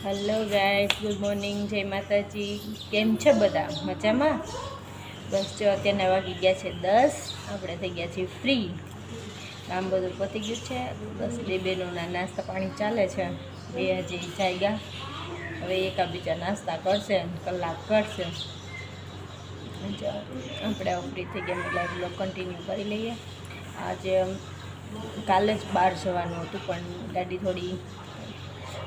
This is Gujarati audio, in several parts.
હેલો ગાઈસ, ગુડ મોર્નિંગ, જય માતાજી. કેમ છે બધા? મજામાં? બસ જો અત્યારના વાગી ગયા છે 10. આપણે થઈ ગયા છીએ ફ્રી. કામ બધું પતી ગયું છે. બસ બે બહેનોના નાસ્તા પાણી ચાલે છે. બે હજી જાગ્યા. હવે એકાબીજા નાસ્તા કરશે, કલાક કરશે. આપણે ફ્રી થઈ ગયા એટલે બ્લોગ કન્ટિન્યુ કરી લઈએ. આજે કાલે જ બહાર જવાનું હતું પણ ગાડી થોડી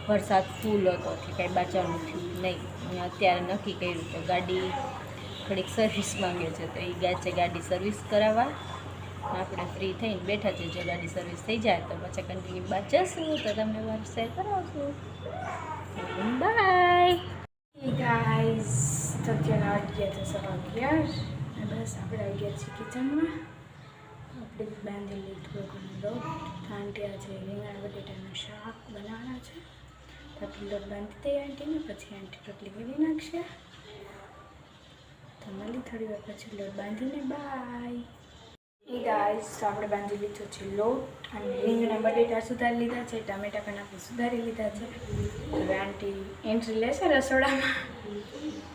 વરસાદ ફૂલ હતો એટલે કંઈ બાચાનું થયું નહીં. અત્યારે નક્કી કર્યું કે ગાડી થોડીક સર્વિસ માંગે છે તો એ છે ગાડી સર્વિસ કરાવવા. આપણે ફ્રી થઈને બેઠા છે. જો ગાડી સર્વિસ થઈ જાય તો પછી કન્ટિન્યુ બાદ જશું તો તમને વાર શેર કરાવશું. બાય ગાઈઝ, તો અત્યારે વાગ્યા છે 11:30 બસ આપણે આવી ગયા છીએ કિચનમાં. આપણે બાંધેલી થોડું લોટ ટાંટિયા છે, રીંગણા બટેટાનું શાક બનાવવાના છે. રોટલી લોટ બાંધી દઈએ આંટીને, પછી આંટી રોટલી કરી નાખશે. તો મળી થોડી વાર પછી લોટ બાંધીને. બાય ગાઈઝ, તો આપણે બાંધી લીધો છે લોટ અને રીંગણા બટેટા સુધારી લીધા છે, ટામેટા પણ આપણે સુધારી લીધા છે. હવે આંટી એન્ટ્રી લેશે રસોડામાં,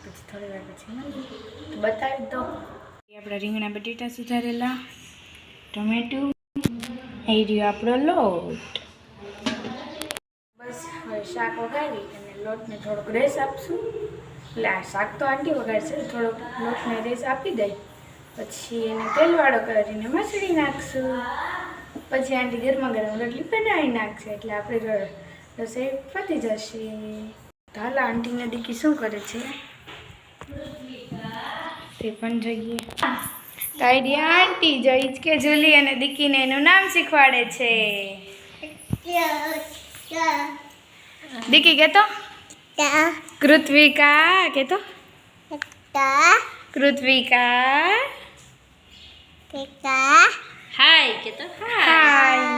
પછી થોડી વાર પછી મળી તો બતાવી દો. આપણા રીંગણા બટેટા સુધારેલા, ટમેટું, એ રહ્યો આપણો લોટ. બસ હવે શાક વઘારી અને લોટને થોડોક રેસ આપશું. એટલે આ શાક તો આંટી વઘારશે, થોડોક લોટને રેસ આપી દઈ પછી એને તેલવાળો કરીને મસળી નાખશું. પછી આંટી ગરમા ગરમ રોટલી બનાવી નાખશે એટલે આપણે રસોઈ પતી જશે. તો હાલ આંટીને દીકી શું કરે છે તે પણ જોઈએ. તારી આંટી જોઈ કે જુલી અને દીકીને એનું નામ શીખવાડે છે. દીકી કેતો કૃત્વિકા, કેતો કૃત્વિકા, હાય કેતો હાય.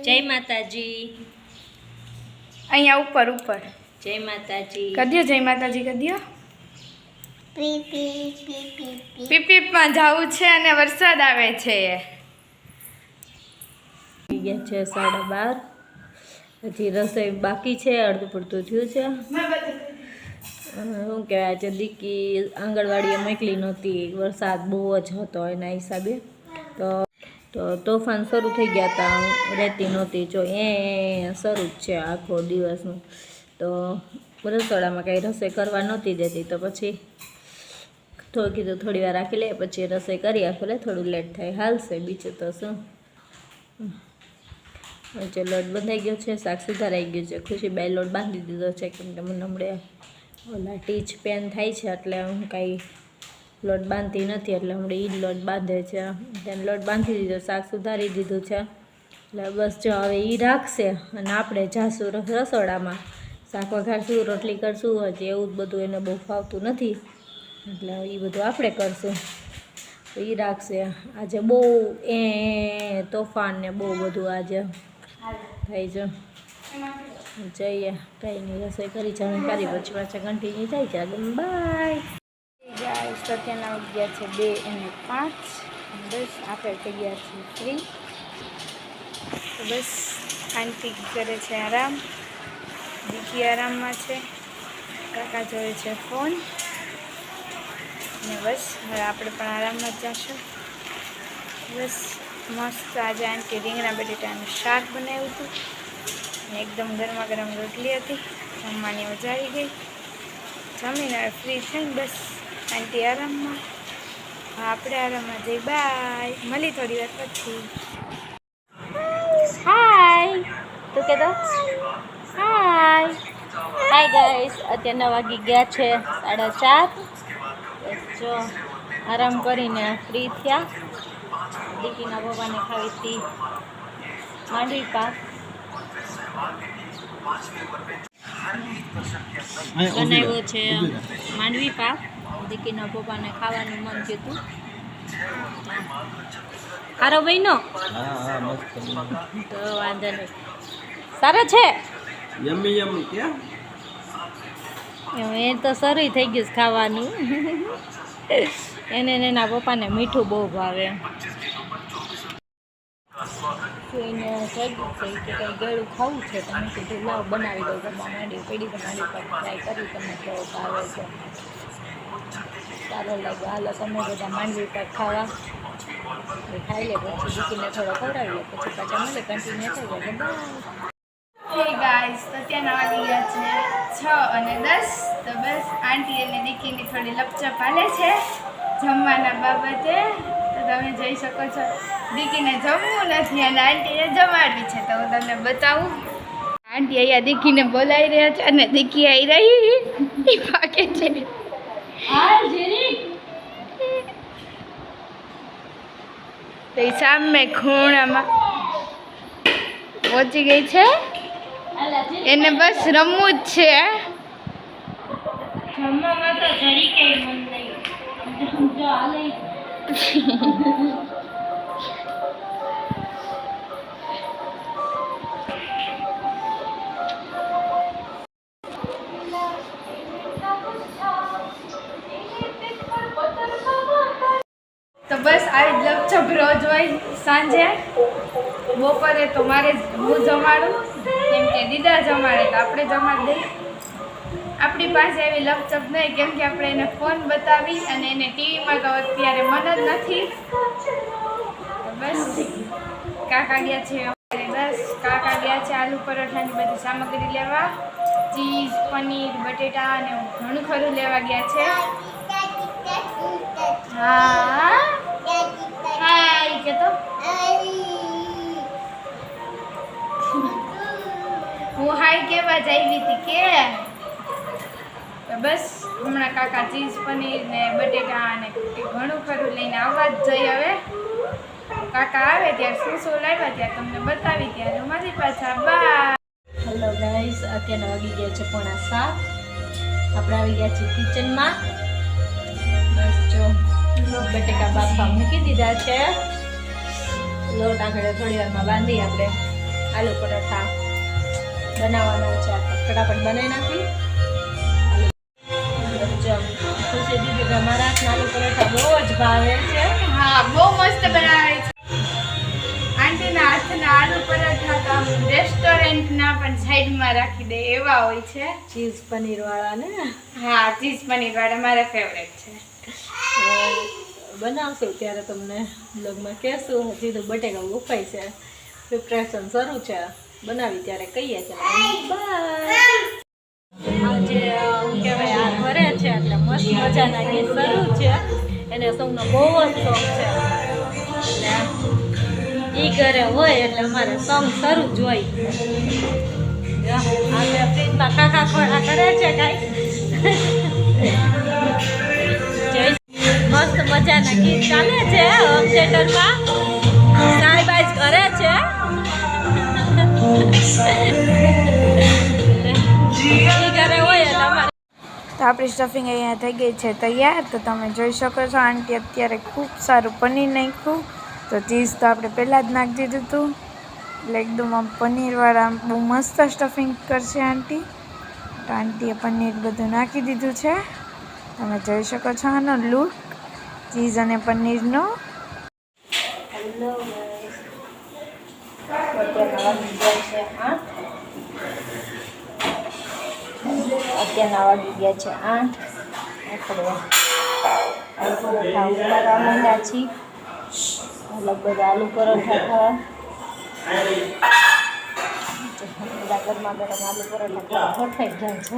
જય માતાજી. અહીંયા ઉપર ઉપર જય માતાજી કદ્યો, જય માતાજી કદ્યો. પીપીપમાં જવું છે અને વરસાદ આવે છે. ગયા છે 12:30. હજી રસોઈ બાકી છે, અડધું પડતું થયું છે. શું કહેવાય, આજે દીકી આંગણવાડીએ મોકલી નહોતી, વરસાદ બહુ જ હતો એના હિસાબે. તો તોફાન શરૂ થઈ ગયા હતા, રહેતી નહોતી. જો એ શરૂ જ છે આખો દિવસનું. તો રસોડામાં કાંઈ રસોઈ કરવા નહોતી દેતી, તો પછી કીધું થોડી વાર રાખી લે પછી રસોઈ કરી ભલે થોડું લેટ થાય, હાલશે. બીજું તો શું. જો લોટ બંધાઈ ગયો છે, શાક સુધારાઈ ગયું છે. ખુશીબાઈ લોટ બાંધી દીધો છે કેમ કે મને હમણાં ઓલા ટીચ પેન થાય છે એટલે હું કાંઈ લોટ બાંધતી નથી, એટલે હમણાં એ જ લોટ બાંધે છે. તેને લોટ બાંધી દીધો, શાક સુધારી દીધું છે. એટલે બસ જો હવે એ રાખશે અને આપણે જાશું રસોડામાં, શાક વઘારશું, રોટલી કરશું. હજી એવું જ બધું એને બહુ ફાવતું નથી એટલે એ બધું આપણે કરશું. તો એ રાખશે. આજે બહુ તોફાન ને બહુ બધું આજે થાય છે. જઈએ, કંઈ નહીં, રસોઈ કરી જમી કરી પછી પાછા કન્ટિન્યુ થાય છે આગળ. બાય ગાઈસ, તો અત્યારના વાગ્યા છે 2:05. બસ આપણે થઈ ગયા છીએ ફ્રી. તો બસ આંટી કરે છે આરામ, દીકી આરામમાં છે, કાકા જોવે છે ફોન ને બસ હવે આપણે પણ આરામમાં જ જશું. બસ મસ્ત આજે આંટી રીંગણા બટેટાનું શાક બનાવ્યું હતું ને એકદમ ગરમા ગરમ રોટલી હતી. જમવાની મજા આવી ગઈ. જમીને હવે ફ્રી થઈને બસ આંટી આરામમાં, આપણે આરામમાં જઈ. બાય, મળી થોડી વાર પછી. હાય તું કહેતો હાય. હાય ગાઈસ, અત્યારના વાગી ગયા છે 4:30. બસ જો આરામ કરીને ફ્રી થયા. દીકીના પપ્પાને ખાવી હતી માંડવી પાક બનાવ્યો છે. માંડવી પાક દીકીના પપ્પાને ખાવાનું મન થયું હતું. સારો બન્યો તો વાંધો નહીં, સારો છે. એ તો શરૂ થઈ ગયું ખાવાનું. એને એના પપ્પાને મીઠું બહુ ભાવે. જોઈને જાગી થઈ કે કંઈ ગળું ખાવું છે તો મેં કીધું લાવ બનાવી દઉં ઘરમાં માંડવી પડી તો માંડવી પર ટ્રાય કરી તમને કેવો ભાવે છે સારો લાગ્યો હાલો તમે બધા માંડવી પર ખાવા ખાઈ લે પછી દીકરીને થોડો ખવડાવી લે પછી પાછા મળે કન્ટિન્યુ થઈ જાય બાય હે ગાઈસ તો અત્યારના વાગી ગયા છે 6:10 તો બસ આંટી અને દીકરીની થોડી લપચપ હાલે છે જમવાના બાબતે તો તમે જોઈ શકો છો દીકરીને જમવું નથી અને આંટીને જમાડવી છે તો હું તમને બતાવું આંટી અહીંયા દીકરીને બોલાવી રહ્યા છે અને દીકરી આવી રહી એ પાકે છે તો એ સામે ખૂણામાં પહોંચી ગઈ છે એને બસ રમવું જ છે જમવામાં તો જરી કઈ મન નહીં જો હાલે તો બસ આવી જ લપચપ રોજ હોય સાંજે બપોરે તો મારે હું જમાડું કેમ કે દીદા જમાડે તો આપણે જમાડી દઈએ આપણી પાસે એવી લપચપ નહીં કેમ કે આપણે એને ફોન બતાવી અને એને ટીવીમાં તો અત્યારે મન જ નથી તો બસ કાકા ગયા છે અમારે બસ કાકા ગયા છે આલુ પરોઠાની બધી સામગ્રી લેવા ચીઝ પનીર બટેટા અને ઘણું ખરું લેવા ગયા છે હા હાય કે તો હું હાય કેવા જ આવી હતી કે તો બસ હમણાં કાકા ચીઝ પનીર ને બટેટા અને ઘણું ખરું લઈને આવવા જ જઈ હવે કાકા આવે ત્યારે શું લાવ્યા ત્યારે તમને બતાવી ત્યારે મારી પાછા બા હેલો ગાઈસ અત્યારના વાગી ગયા છે 6:45 આપણે આવી ગયા છીએ કિચનમાં બસ જો બટેકા બાફવા મૂકી દીધા છે લોટ આગળ થોડી વારમાં બાંધી આપણે આલુ પરોઠા બનાવવાના છે ફટાફટ બનાવી નાખી ખુશી દીદી કે મારા હાથના આલુ પરોઠા બહુ જ ભાવે છે હા બહુ મસ્ત બનાવે છે આંટીના હાથના આલુ પરાઠા તો આમ રેસ્ટોરન્ટના પણ સાઈડમાં રાખી દે એવા હોય છે ચીઝ પનીર વાળા ને હા ચીઝ પનીર વાળા મારા ફેવરેટ છે બનાવશું ત્યારે તમને બ્લોગમાં કહેશું હજી તો બટેકા બફાય છે પ્રિપરેશન શરૂ છે બનાવી ત્યારે કહીએ છીએ બાય આજે શું કહેવાય આ ઘરે છે એટલે મસ્ત મજાના ગીત શરૂ છે એને સોંગનો બહુ જ શોખ છે એટલે એ ઘરે હોય એટલે અમારે સોંગ શરૂ જ હોય આપણે ફ્રીજમાં ખાખા ખોડા કરે છે કાંઈ મસ્ત મજાના ગીત ચાલે છે હોમ થિયેટરમાં સાઈબાઈજ કરે છે ઘરે હોય એટલે અમારે તો આપણી સ્ટફિંગ અહીંયા થઈ ગઈ છે તૈયાર તો તમે જોઈ શકો છો આંટી અત્યારે ખૂબ સારું પનીર નાખ્યું તો ચીઝ તો આપણે પહેલાં જ નાખી દીધું હતું એટલે એકદમ આમ પનીરવાળા બહુ મસ્ત સ્ટફિંગ કરશે આંટી તો આંટીએ પનીર બધું નાખી દીધું છે તમે જોઈ શકો છો આનો લુક ચીઝ અને પનીરનો અત્યારના વાગી ગયા છે 8 આપણે આલુ પરોઠા ઉતારવા માંડ્યા છીએ લગભગ આલુ પરોઠા ખાવા બધા ગરમા ગરમ આલુ પરોઠા ખાવા પરફેક્ટ જાય છે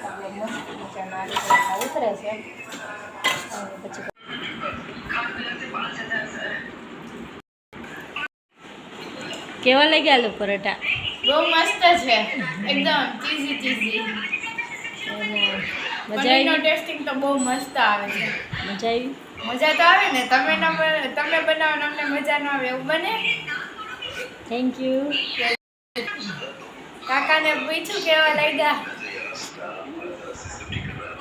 આપણે મસ્ત મજાના આલુ પરોઠા ઉતરે છે અને પછી કેવા લાગ્યા આલુ પરોઠા બહુ મસ્ત છે એકદમ ચીઝી ચીઝી મજા પનીરનો આવી ટેસ્ટિંગ તો બહુ મસ્ત આવે છે મજા આવી મજા તો આવે ને તમે બનાવો ને અમને મજા ન આવે એવું બને થેન્ક યુ કાકાને પૂછ્યું કેવા લાગ્યા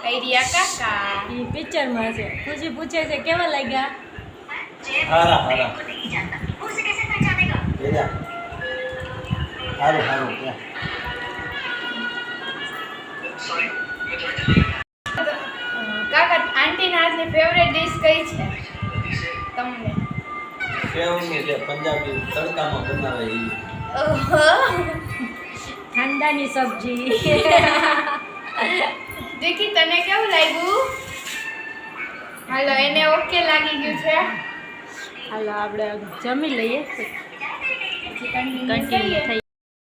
આઈડિયા કાકા એ પિક્ચરમાં છે ખુશી પૂછે છે કેવા લાગ્યા હારા હારા બેજા હારું હારું ક્યાં કાકા આંટીના હાથની ફેવરેટ ડિશ કઈ છે તમને સેવનું જે પંજાબી તડકામાં બનાવે ઈ. ઠંડાની સબ્જી દેખી તને કેવું લાગ્યું? હાલો એને ઓકે લાગી ગયું છે. હાલો આપણે જમી લઈએ પછી કન્ટિન્યુ કન્ટિન્યુ થઈ